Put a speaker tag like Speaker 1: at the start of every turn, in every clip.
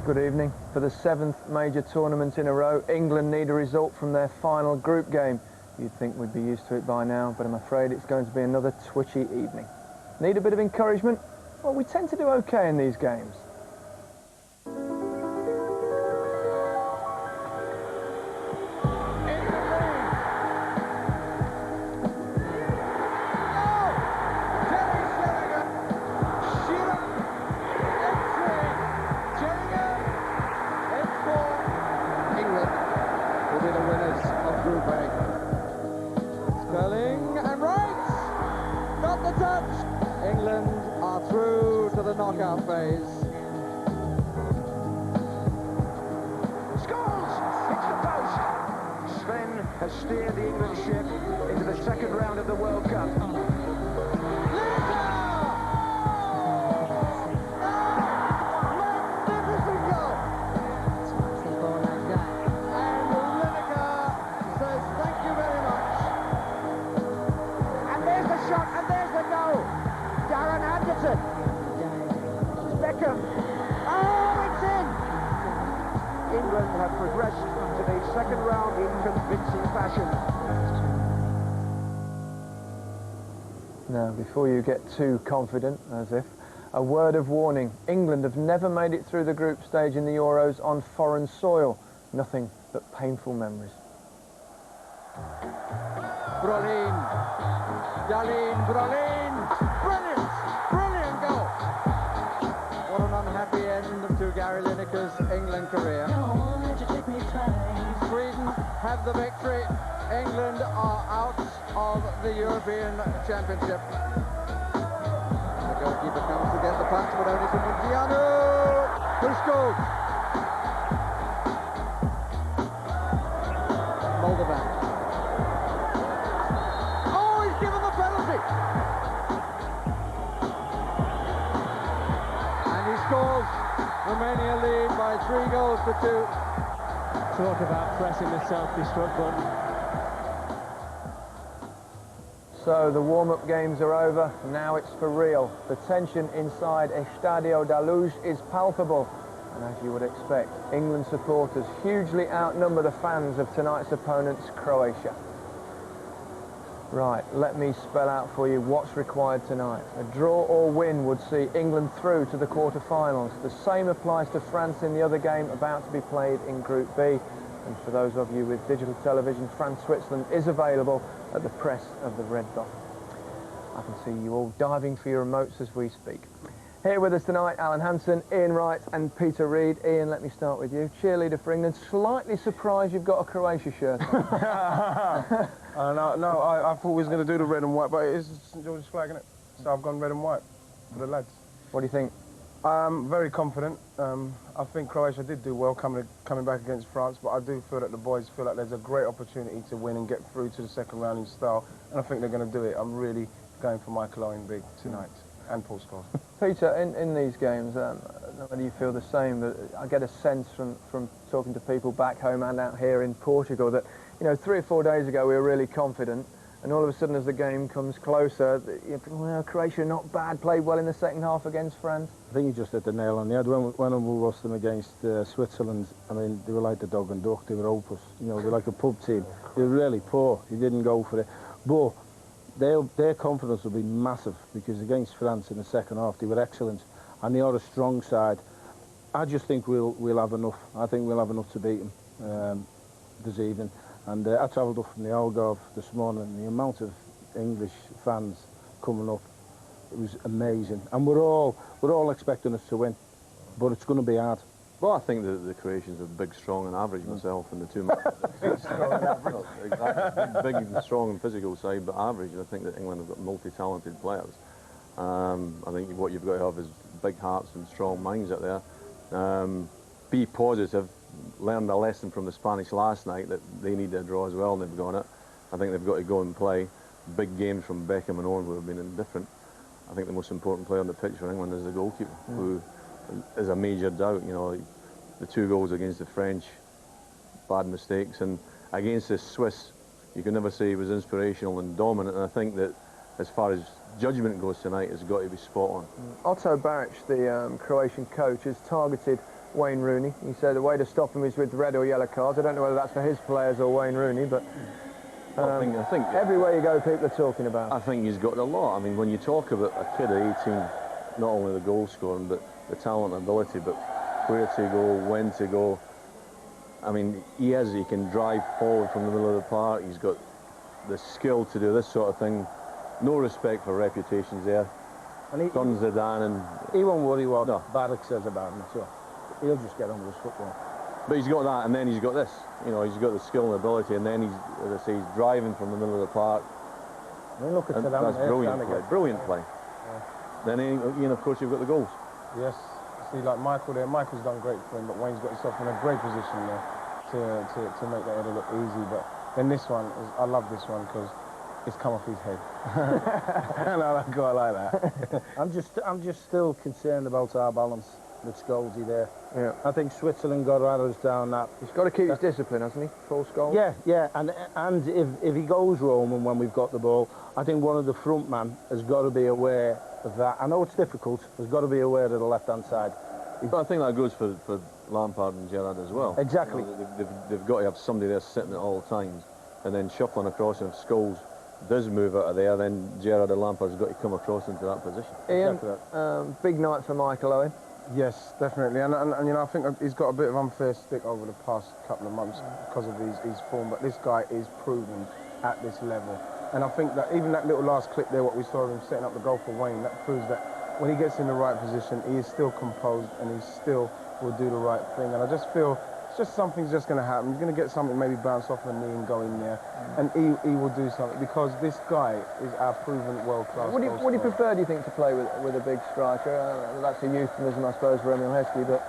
Speaker 1: Good evening. For the 7th major tournament in a row, England need a result from their final group game. You'd think we'd be used to it by now, but I'm afraid it's going to be another twitchy evening. Need a bit of encouragement? Well, we tend to do okay in these games.
Speaker 2: England are through to the knockout phase.
Speaker 3: Scores! It's the post! Sven has steered the England ship into the second round of the World Cup. England have progressed to the second round in convincing fashion.
Speaker 1: Now, before you get too confident, as if, a word of warning. England have never made it through the group stage in the Euros on foreign soil. Nothing but painful memories.
Speaker 2: Brolin. Brilliant! Brilliant goal! What an unhappy end to Gary Lineker's England career. Sweden have the victory. England are out of the European Championship. The goalkeeper comes to get the punch, but only from Indiano, who scored. Moldovan. Oh, he's given the penalty. And he scores. Romania lead by 3 goals to 2.
Speaker 4: Talk about pressing the self-destruct button.
Speaker 1: So the warm-up games are over, now it's for real. The tension inside Estadio da Luz is palpable. And as you would expect, England supporters hugely outnumber the fans of tonight's opponents, Croatia. Right, let me spell out for you what's required tonight. A draw or win would see England through to the quarter-finals. The same applies to France in the other game about to be played in Group B. And for those of you with digital television, France-Switzerland is available at the press of the red dot. I can see you all diving for your remotes as we speak. Here with us tonight, Alan Hansen, Ian Wright and Peter Reid. Ian, let me start with you. Cheerleader for England. Slightly surprised you've got a Croatia shirt on.
Speaker 5: No, I thought we was going to do the red and white, but it is St George's flag, isn't it? So I've gone red and white for the lads.
Speaker 1: What do you think?
Speaker 5: I'm very confident. I think Croatia did do well coming back against France, but I do feel that the boys feel like there's a great opportunity to win and get through to the second round in style, and I think they're going to do it. I'm really going for Michael Owen big tonight, and Paul Scholes.
Speaker 1: Peter, in these games, I don't know whether you feel the same, but I get a sense from talking to people back home and out here in Portugal that, you know, 3 or 4 days ago we were really confident, and all of a sudden as the game comes closer, you think, well, Croatia not bad, played well in the second half against France.
Speaker 6: I think you just hit the nail on the head. When we lost them against Switzerland, I mean, they were like the dog and duck, they were hopeless. You know, they were like a pub team. They were really poor, they didn't go for it. But their confidence will be massive, because against France in the second half, they were excellent. And they are a strong side. I just think we'll have enough. I think we'll have enough to beat them this evening. And I travelled up from the Algarve this morning, and the amount of English fans coming up, it was amazing. And we're all expecting us to win, but it's going to be hard.
Speaker 7: Well, I think that the Croatians are big, strong and average myself in the 2 months. Big, strong and average. Exactly. Big and strong and physical side, but average. I think that England have got multi-talented players. I think what you've got to have is big hearts and strong minds out there. Be positive. Learned a lesson from the Spanish last night that they need a draw as well, and they've got it. I think they've got to go and play big games from Beckham and on, who have been indifferent. I think the most important player on the pitch for England is the goalkeeper, who is a major doubt. You know, the 2 goals against the French, bad mistakes, and against the Swiss, you can never say he was inspirational and dominant. And I think that as far as judgment goes tonight, it's got to be spot on.
Speaker 1: Otto Baric, the Croatian coach, has targeted Wayne Rooney. He said the way to stop him is with red or yellow cards. I don't know whether that's for his players or Wayne Rooney, but
Speaker 7: I think
Speaker 1: everywhere you go, people are talking about.
Speaker 7: I think he's got a lot. I mean, when you talk about a kid at 18, not only the goal scoring, but the talent and ability, but where to go, when to go. I mean, he can drive forward from the middle of the park. He's got the skill to do this sort of thing. No respect for reputations there.
Speaker 6: And
Speaker 7: Done Zidane and...
Speaker 6: he won't worry what
Speaker 7: No.
Speaker 6: Barrack says about him, so he'll just get on with his football.
Speaker 7: But he's got that, and then he's got this. You know, he's got the skill and ability, and then he's, as I say, he's driving from the middle of the park.
Speaker 6: I mean, look at
Speaker 7: And
Speaker 6: Zidane
Speaker 7: that's
Speaker 6: there,
Speaker 7: brilliant
Speaker 6: trying to
Speaker 7: play.
Speaker 6: get-
Speaker 7: Brilliant play. Then, Ian, of course, you've got the goals.
Speaker 5: Yes, see, like Michael there, Michael's done great for him, but Wayne's got himself in a great position there to make that header look easy. But then this one, I love this one because it's come off his head. And I quite like that.
Speaker 6: I'm just still concerned about our balance with Scholesy there.
Speaker 1: Yeah.
Speaker 6: I think Switzerland got us down that.
Speaker 1: He's got to keep his discipline, hasn't he? Full Scholes.
Speaker 6: Yeah, and if he goes Roman when we've got the ball, I think one of the front man has got to be aware of that. I know it's difficult, has got to be aware of the left-hand side.
Speaker 7: But I think that goes for Lampard and Gerrard as well.
Speaker 6: Exactly.
Speaker 7: You know, they've got to have somebody there sitting at all times, and then shuffling across, and if Scholes does move out of there, then Gerrard and Lampard's got to come across into that position.
Speaker 1: Ian,
Speaker 6: Exactly
Speaker 1: big night for Michael Owen.
Speaker 5: Yes, definitely, and you know, I think he's got a bit of unfair stick over the past couple of months because of his form, but this guy is proven at this level. And I think that even that little last clip there, what we saw of him setting up the goal for Wayne, that proves that when he gets in the right position, he is still composed and he still will do the right thing. And I just feel it's just something's just going to happen. He's going to get something maybe bounce off the knee and go in there, and he will do something because this guy is our proven world-class.
Speaker 1: Would you prefer, do you think, to play with a big striker? That's a euphemism, I suppose, for Emil Heskey, but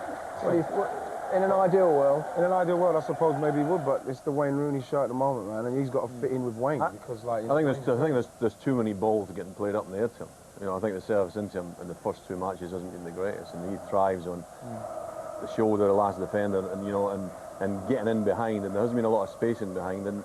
Speaker 1: in an ideal world?
Speaker 5: In an ideal world, I suppose maybe he would, but it's the Wayne Rooney show at the moment, man, and he's got to fit in with Wayne because, like,
Speaker 7: I think there's too many balls getting played up in the air to him. You know, I think the service into him in the first two matches hasn't been the greatest, and he thrives on the shoulder of the last defender, and you know, and getting in behind, and there hasn't been a lot of space in behind, and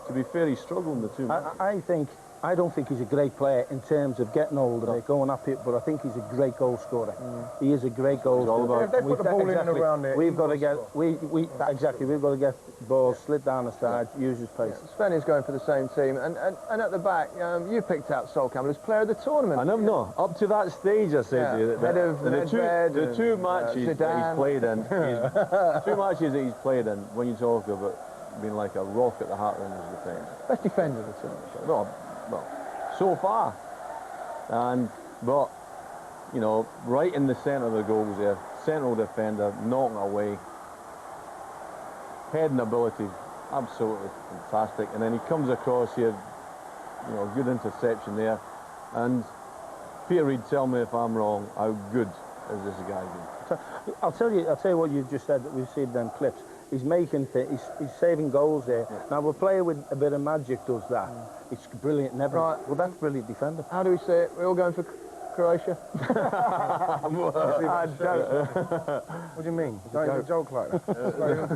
Speaker 7: to be fair, he's struggled in the two matches.
Speaker 6: I don't think he's a great player in terms of getting older, going up it, but I think he's a great goal scorer. He is a great goal scorer.
Speaker 5: If they put the ball in and around there,
Speaker 6: we've got to get we've got to get balls slid down the side, use his pace.
Speaker 1: Sven is going for the same team, and at the back, you picked out Sol Campbell as player of the tournament.
Speaker 7: I never know. Up to that stage, I said to you that
Speaker 1: Head of
Speaker 7: the two matches that he's played in, two matches that he's played in, when you talk about being like a rock at the heart of his defence.
Speaker 1: Best defender of the tournament.
Speaker 7: Well, so far, but you know, right in the centre of the goals there, central defender, knocking away, heading ability, absolutely fantastic. And then he comes across here, you know, good interception there. And Peter Reid, tell me if I'm wrong, how good is this guy been?
Speaker 6: I'll tell you what you've just said that we've seen them clips. He's making things, he's saving goals there. Yeah. Now, a player with a bit of magic does that. It's brilliant, never.
Speaker 1: Right.
Speaker 6: Well, that's brilliant defender.
Speaker 1: How do we say it? We're all going for Croatia?
Speaker 5: I don't. What do you mean? Don't even joke like that.